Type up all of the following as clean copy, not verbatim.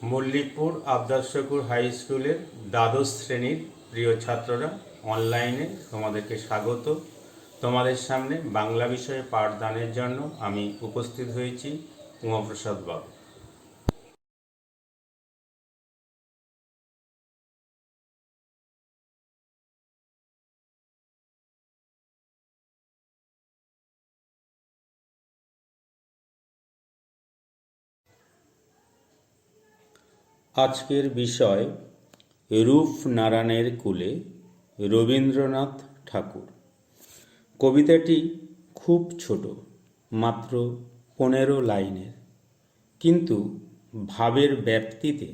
মল্লিকপুর আবদার হাই স্কুলের দ্বাদশ শ্রেণীর প্রিয় ছাত্ররা, অনলাইনে তোমাদেরকে স্বাগত। তোমাদের সামনে বাংলা বিষয়ে পাঠদানের জন্য আমি উপস্থিত হয়েছি, উমাপ্রসাদ বাবু। আজকের বিষয় রূপনারায়ণের কুলে, রবীন্দ্রনাথ ঠাকুর। কবিতাটি খুব ছোট, মাত্র 15 লাইনের, কিন্তু ভাবের ব্যাপ্তিতে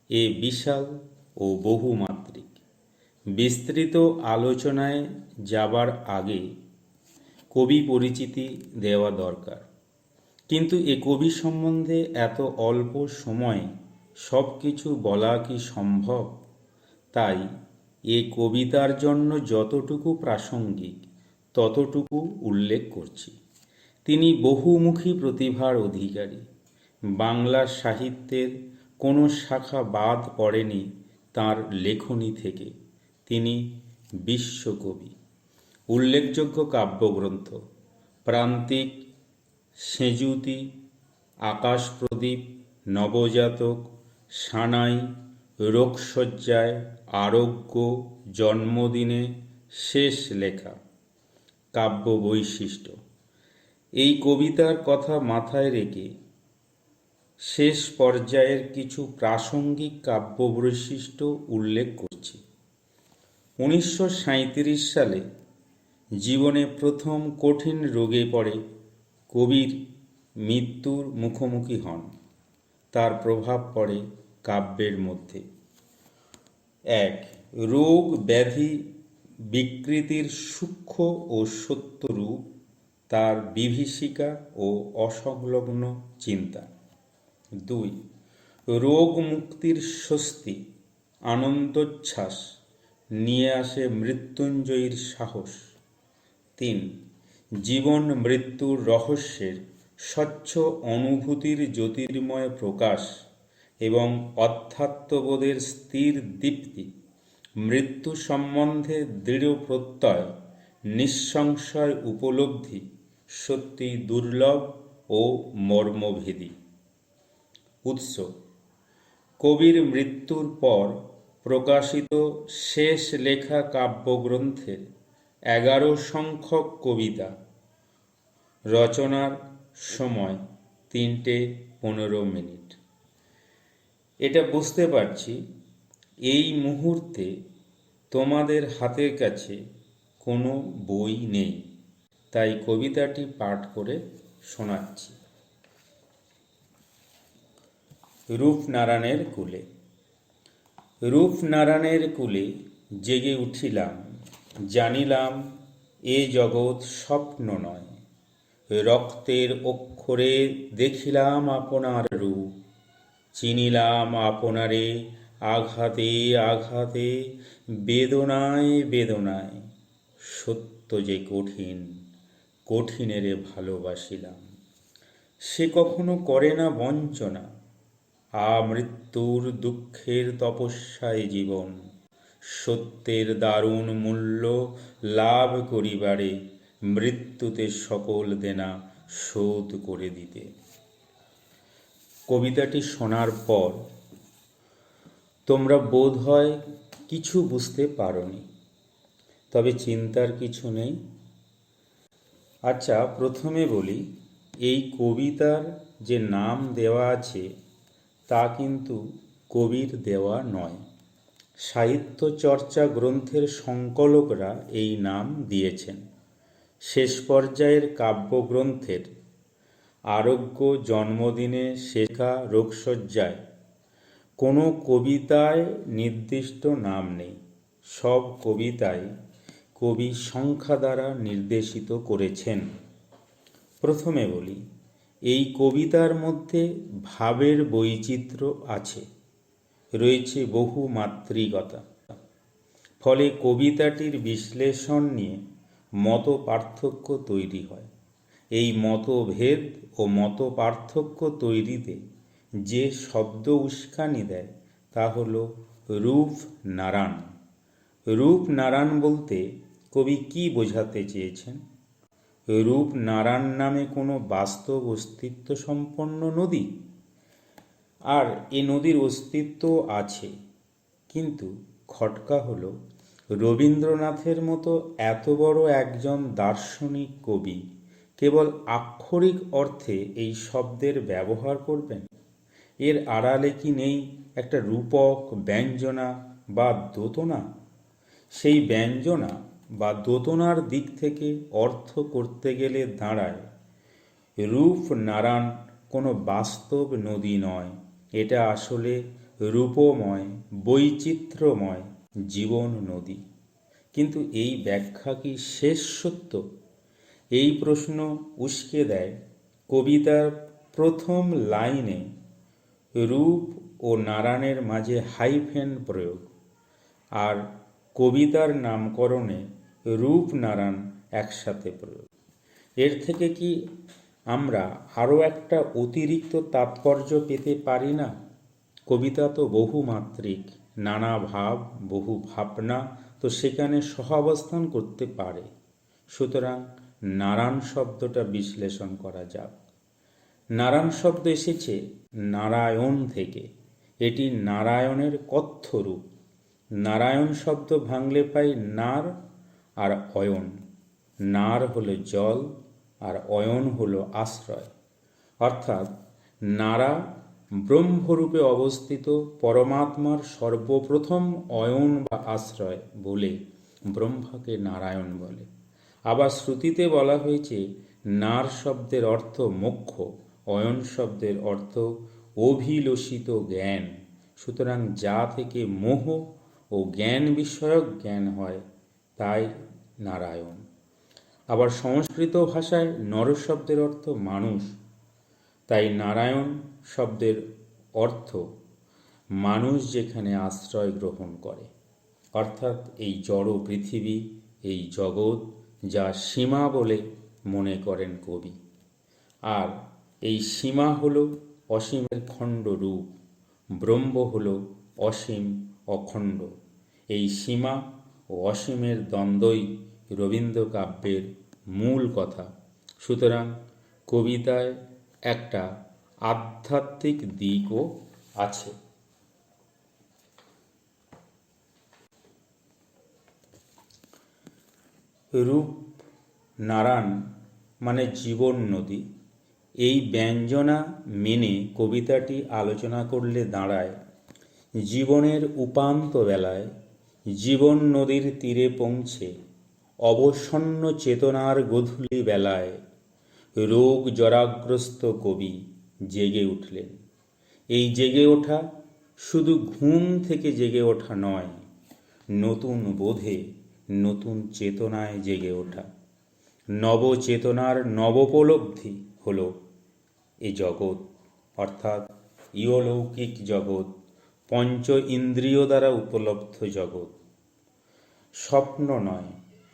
এ বিশাল ও বহুমাত্রিক। বিস্তৃত আলোচনায় যাবার আগে কবি পরিচিতি দেওয়া দরকার, কিন্তু এ কবি সম্বন্ধে এত অল্প সময়ে সব কিছু বলা কি সম্ভব? তাই এ কবিতার জন্য যতটুকু প্রাসঙ্গিক ততটুকু উল্লেখ করছি। তিনি বহুমুখী প্রতিভার অধিকারী। বাংলা সাহিত্যের কোনো শাখা বাদ পড়েনি তাঁর লেখনী থেকে। তিনি বিশ্বকবি। উল্লেখযোগ্য কাব্যগ্রন্থ: প্রান্তিক, সেঁজুতি, আকাশপ্রদীপ, নবজাতক, সানাই, রোগশয্যায়, আরোগ্য, জন্মদিনে, শেষ লেখা। কাব্য বৈশিষ্ট্য: এই কবিতার কথা মাথায় রেখে শেষ পর্যায়ের কিছু প্রাসঙ্গিক কাব্য বৈশিষ্ট্য উল্লেখ করছি। 1937 সালে জীবনে প্রথম কঠিন রোগে পড়ে কবির মৃত্যুর মুখোমুখি হন। তার প্রভাব পড়ে কাব্যের মধ্যে। 1. রোগ ব্যাধি বিকৃতির সূক্ষ্ম ও সত্য রূপ, তার বিভীষিকা ও অসংলগ্ন চিন্তা। 2. রোগ মুক্তির স্বস্তি, আনন্দোচ্ছ্বাস নিয়ে আসে মৃত্যুঞ্জয়ীর সাহস। 3. জীবন মৃত্যুর রহস্যের স্বচ্ছ অনুভূতির জ্যোতির্ময় প্রকাশ এবং অধ্যাত্মবোধের স্থির দীপ্তি। মৃত্যু সম্বন্ধে দৃঢ় প্রত্যয়, নিঃসংশয় উপলব্ধি সত্যি দুর্লভ ও মর্মভেদী। উৎস: কবির মৃত্যুর পর প্রকাশিত শেষ লেখা কাব্যগ্রন্থের 11 সংখ্যক কবিতা। রচনার সময় 3:15। এটা বুঝতে পারছি এই মুহূর্তে তোমাদের হাতের কাছে কোনো বই নেই, তাই কবিতাটি পাঠ করে শোনাচ্ছি। রূপনারায়ণের কুলে। রূপনারায়ণের কুলে জেগে উঠিলাম, জানিলাম এ জগৎ স্বপ্ন নয়। রক্তের অক্ষরে দেখিলাম আপনার রূপ, চিনিলাম আপনারে আঘাতে আঘাতে, বেদনায় বেদনায়। সত্য যে কঠিন, কঠিনেরে ভালোবাসিলাম। সে কখনো করে না বঞ্চনা, আমৃত্যুর দুঃখের তপস্যায় জীবন। সত্যের দারুণ মূল্য লাভ করিবারে, মৃত্যুতে সকল দেনা শোধ করে দিতে। কবিতাটি শোনার পর তোমরা বোধ হয় কিছু বুঝতে পারোনি, তবে চিন্তার কিছু নেই। আচ্ছা, প্রথমে বলি, এই কবিতার যে নাম দেওয়া আছে তা কিন্তু কবির দেওয়া নয়। সাহিত্য চর্চা গ্রন্থের সংকলকরা এই নাম দিয়েছেন। শেষ পর্যায়ের কাব্যগ্রন্থের আরোগ্য, জন্মদিনে, শেখা, রোগশয্যায় কোনো কবিতায় নির্দিষ্ট নাম নেই। সব কবিতায় কবি সংখ্যা দ্বারা নির্দেশিত করেছেন। প্রথমে বলি, এই কবিতার মধ্যে ভাবের বৈচিত্র্য আছে, রয়েছে বহু মাত্রিকতা। ফলে কবিতাটির বিশ্লেষণ নিয়ে মত পার্থক্য তৈরি হয়। এই মতভেদ ও মত পার্থক্য তৈরিতে যে শব্দ উস্কানি দেয় তা হল রূপ নারায়ণ। রূপ নারায়ণ বলতে কবি কি বোঝাতে চেয়েছেন? রূপ নারায়ণ নামে কোনো বাস্তব অস্তিত্ব সম্পন্ন নদী? আর এ নদীর অস্তিত্ব আছে, কিন্তু খটকা হলো রবীন্দ্রনাথের মতো এত বড় একজন দার্শনিক কবি কেবল আক্ষরিক অর্থে এই শব্দের ব্যবহার করবেন? এর আড়ালে কি নেই একটা রূপক, ব্যঞ্জনা বা দোতনা? সেই ব্যঞ্জনা বা দোতনার দিক থেকে অর্থ করতে গেলে দাঁড়ায় রূপ নারায়ণ কোনো বাস্তব নদী নয়, এটা আসলে রূপময়, বৈচিত্র্যময় জীবন নদী। কিন্তু এই ব্যাখ্যা কি শেষ সত্য? এই প্রশ্ন উস্কে দেয় কবিতার প্রথম লাইনে রূপ ও নারায়ণের মাঝে হাইফেন প্রয়োগ, আর কবিতার নামকরণে রূপ নারায়ণ একসাথে প্রয়োগ। এর থেকে কি আমরা আরও একটা অতিরিক্ত তাৎপর্য পেতে পারি না? কবিতা তো বহুমাত্রিক, নানা ভাব, বহু ভাবনা তো সেখানে সহাবস্থান করতে পারে। সুতরাং নারায়ণ শব্দটা বিশ্লেষণ করা যাক। নারায়ণ শব্দ এসেছে নারায়ণ থেকে। এটি নারায়ণের কথ্য রূপ। নারায়ণ শব্দ ভাঙলে পাই নার আর অয়ন। নার হলো জল আর অয়ন হলো আশ্রয়। অর্থাৎ নারা ব্রহ্মরূপে অবস্থিত পরমাত্মার সর্বপ্রথম অয়ন বা আশ্রয় বলে ব্রহ্মাকে নারায়ণ বলে। আবার শ্রুতিতে বলা হয়েছে নার শব্দের অর্থ মোক্ষ, অয়ন শব্দের অর্থ অভিলষিত জ্ঞান। সুতরাং যা থেকে মোহ ও জ্ঞান বিষয়ক জ্ঞান হয় তাই নারায়ণ। আবার সংস্কৃত ভাষায় নর শব্দের অর্থ মানুষ, তাই নারায়ণ শব্দের অর্থ মানুষ যেখানে আশ্রয় গ্রহণ করে। অর্থাৎ এই জড় পৃথিবী, এই জগৎ যা সীমা বলে মনে করেন কবি। আর এই সীমা হল অসীমের খণ্ড রূপ, ব্রহ্ম হল অসীম অখণ্ড। এই সীমা ও অসীমের দ্বন্দ্বই রবীন্দ্র কাব্যের মূল কথা। সুতরাং কবিতায় একটা আধ্যাত্মিক দিকও আছে। রূপ নারায়ণ মানে জীবন নদী। এই ব্যঞ্জনা মেনে কবিতাটি আলোচনা করলে দাঁড়ায় জীবনের উপান্ত বেলায় জীবন নদীর তীরে পৌঁছে অবসন্ন চেতনার গধূলি বেলায় রোগ জরাগ্রস্ত কবি জেগে উঠলেন। এই জেগে ওঠা শুধু ঘুম থেকে জেগে ওঠা নয়, নতুন বোধে, নতুন চেতনায় জেগে ওঠা। নবচেতনার নবোপলব্ধি হলো এ জগৎ, অর্থাৎ ইহলৌকিক জগৎ, পঞ্চ ইন্দ্রিয় দ্বারা উপলব্ধ জগৎ। স্বপ্ন নয়,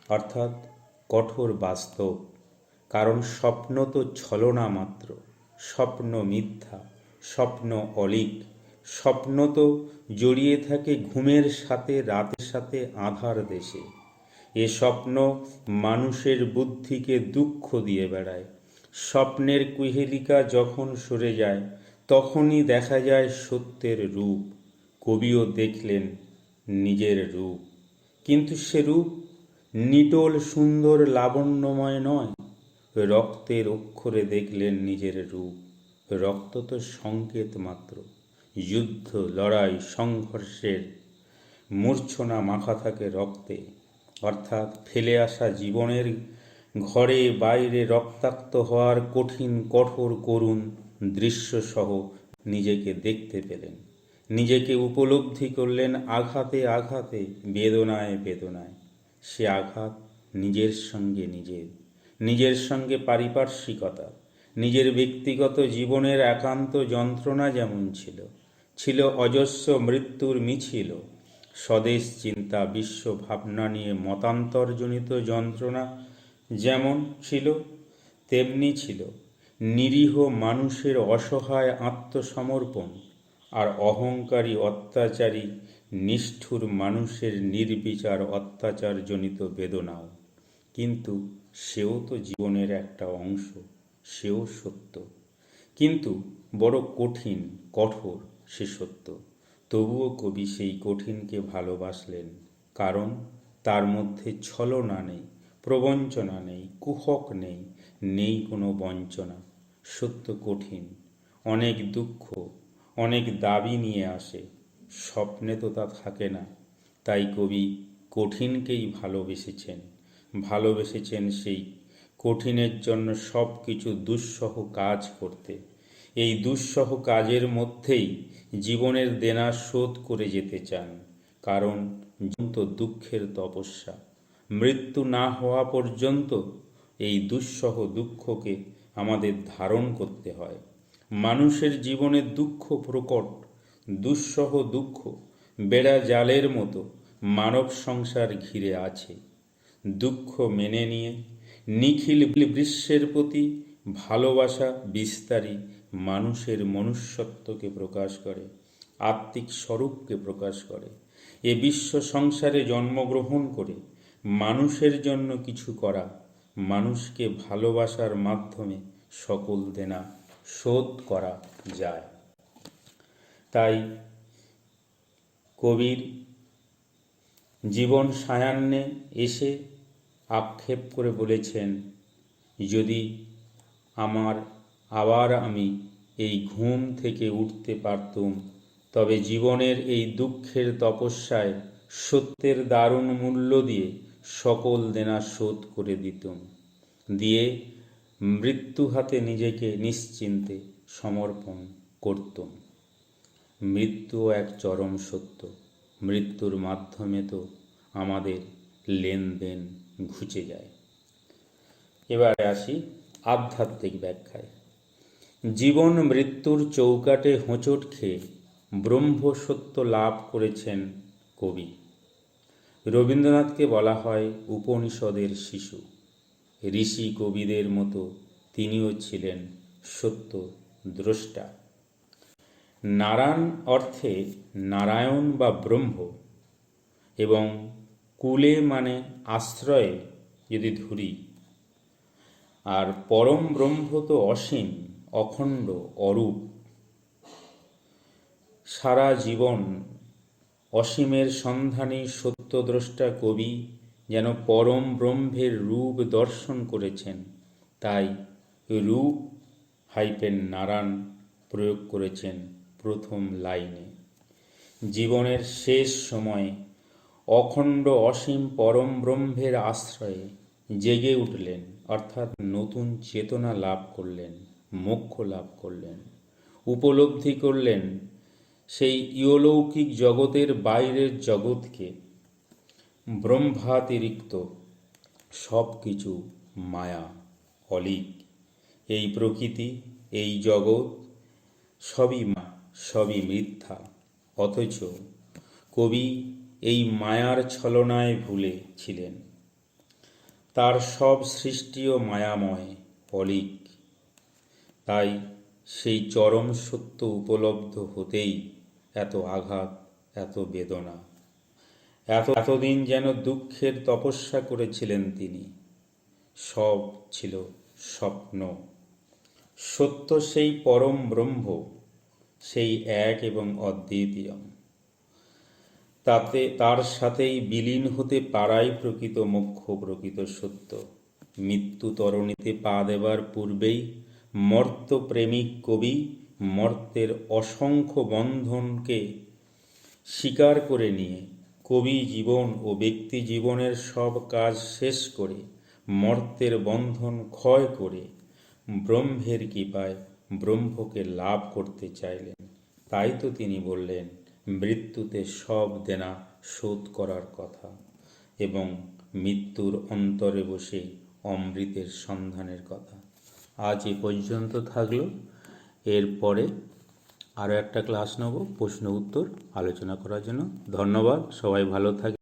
অর্থাৎ কঠোর বাস্তব। কারণ স্বপ্ন তো ছলনা মাত্র, স্বপ্ন মিথ্যা, স্বপ্ন অলীক। স্বপ্ন তো জড়িয়ে থাকে ঘুমের সাথে, রাতের সাথে, আঁধার দেশে। এ স্বপ্ন মানুষের বুদ্ধিকে দুঃখ দিয়ে বেড়ায়। স্বপ্নের কুহেলিকা যখন সরে যায় তখনই দেখা যায় সত্যের রূপ। কবিও দেখলেন নিজের রূপ, কিন্তু সে রূপ নিটোল সুন্দর লাবণ্যময় নয়। রক্তের অক্ষরে দেখলেন নিজের রূপ। রক্ত তো সংকেত মাত্র, যুদ্ধ, লড়াই, সংঘর্ষের মূর্ছনা মাখা থাকে রক্তে। অর্থাৎ ফেলে আসা জীবনের ঘরে বাইরে রক্তাক্ত হওয়ার কঠিন, কঠোর, করুণ দৃশ্যসহ নিজেকে দেখতে পেলেন। নিজেকে উপলব্ধি করলেন আঘাতে আঘাতে, বেদনায় বেদনায়। সে আঘাত নিজের সঙ্গে নিজের, নিজের সঙ্গে পারিপার্শ্বিকতা, নিজের ব্যক্তিগত জীবনের একান্ত যন্ত্রণা যেমন ছিল, ছিল অজস্র মৃত্যুর মিছিল। স্বদেশ চিন্তা, বিশ্ব ভাবনা নিয়ে মতান্তরজনিত যন্ত্রণা যেমন ছিল, তেমনি ছিল নিরীহ মানুষের অসহায় আত্মসমর্পণ আর অহংকারী অত্যাচারী নিষ্ঠুর মানুষের নির্বিচার অত্যাচারজনিত বেদনাও। কিন্তু সেও তো জীবনের একটা অংশ, সেও সত্য, কিন্তু বড় কঠিন কঠোর সে সত্য। তবুও কবি সেই কঠিনকে ভালোবাসলেন, কারণ তার মধ্যে ছলনা নেই, প্রবঞ্চনা নেই, কুহক নেই, নেই কোনো বঞ্চনা। সত্য কঠিন, অনেক দুঃখ, অনেক দাবি নিয়ে আসে, স্বপ্নে তো তা থাকে না। তাই কবি কঠিনকেই ভালোবেসেছেন সেই কঠিনের জন্য সব কিছু দুঃসহ কাজ করতে। এই দুঃসহ কাজের মধ্যেই জীবনের দেনা শোধ করে যেতে চান, কারণ তো দুঃখের তপস্যা। মৃত্যু না হওয়া পর্যন্ত এই দুঃসহ দুঃখকে আমাদের ধারণ করতে হয়। মানুষের জীবনে দুঃখ প্রকট, দুঃসহ দুঃখ বেড়া জালের মতো মানব সংসার ঘিরে আছে। দুঃখ মেনে নিয়ে নিখিল বিশ্বের প্রতি ভালোবাসা বিস্তারী মানুষের মনুষ্যত্বকে প্রকাশ করে, আত্মিক স্বরূপকে প্রকাশ করে। এ বিশ্ব সংসারে জন্মগ্রহণ করে মানুষের জন্য কিছু করা, মানুষকে ভালোবাসার মাধ্যমে সকল দেনা শোধ করা যায়। তাই কবির জীবন সায়ান্নে এসে আক্ষেপ করে বলেছেন, যদি আবার আমি এই ঘুম থেকে উঠতে পারতুম, তবে জীবনের এই দুঃখের তপস্যায় সত্যের দারুণ মূল্য দিয়ে সকল দেনা শোধ করে দিয়ে মৃত্যু হাতে নিজেকে নিশ্চিন্তে সমর্পণ করতুম। মৃত্যুও এক চরম সত্য, মৃত্যুর মাধ্যমে তো আমাদের লেনদেন ঘুচে যায়। এবারে আসি আধ্যাত্মিক ব্যাখ্যায়। জীবন মৃত্যুর চৌকাটে হোঁচট খেয়ে ব্রহ্মসত্য লাভ করেছেন কবি। রবীন্দ্রনাথকে বলা হয় উপনিষদের শিশু। ঋষি কবিদের মতো তিনিও ছিলেন সত্য দ্রষ্টা। নারায়ণ অর্থে নারায়ণ বা ব্রহ্ম, এবং কুলে মানে আশ্রয়ে যদি ধরি, আর পরম ব্রহ্ম তো অসীম, অখণ্ড, অরূপ। সারা জীবন অসীমের সন্ধানী সত্যদ্রষ্টা কবি যেন পরম ব্রহ্মের রূপ দর্শন করেছেন। তাই রূপ নারায়ণ প্রয়োগ করেছেন প্রথম লাইনে। জীবনের শেষ সময়ে অখণ্ড অসীম পরম ব্রহ্মের আশ্রয়ে জেগে উঠলেন, অর্থাৎ নতুন চেতনা লাভ করলেন, মোক্ষ লাভ করলেন, উপলব্ধি করলেন সেই ইহলৌকিক জগতের বাইরের জগৎকে, ব্রহ্মাতিরিক্ত সব কিছু মায়া, অলীক। এই প্রকৃতি, এই জগৎ সবই মিথ্যা। অথচ কবি এই মায়ার ছলনায় ভুলে ছিলেন। তার সব সৃষ্টিও মায়াময়, অলীক। তাই সেই চরম সত্য উপলব্ধ হতেই এত আঘাত, এত বেদনা। এতদিন যেন দুঃখের তপস্যা করেছিলেন তিনি, সব ছিল স্বপ্ন। সত্য সেই পরম ব্রহ্ম, সেই এক এবং অদ্বিতীয়। তার সাথেই বিলীন হতে পারাই প্রকৃত মোক্ষ, প্রকৃত সত্য। মৃত্যু তরণীতে পা দেবার পূর্বেই মর্ত্যপ্রেমিক কবি মর্তের অসংখ্য বন্ধনকে স্বীকার করে নিয়ে কবি জীবন ও ব্যক্তি জীবনের সব কাজ শেষ করে মর্তের বন্ধন ক্ষয় করে ব্রহ্মের কৃপায় ব্রহ্মকে লাভ করতে চাইলেন। তাই তো তিনি বললেন মৃত্যুতে সব দেনা শোধ করার কথা, এবং মৃত্যুর অন্তরে বসে অমৃতের সন্ধানের কথা। আজ এ পর্যন্ত থাকলো। এরপরে আরও একটা ক্লাস নেব প্রশ্ন উত্তর আলোচনা করার জন্য। ধন্যবাদ, সবাই ভালো থাকবে।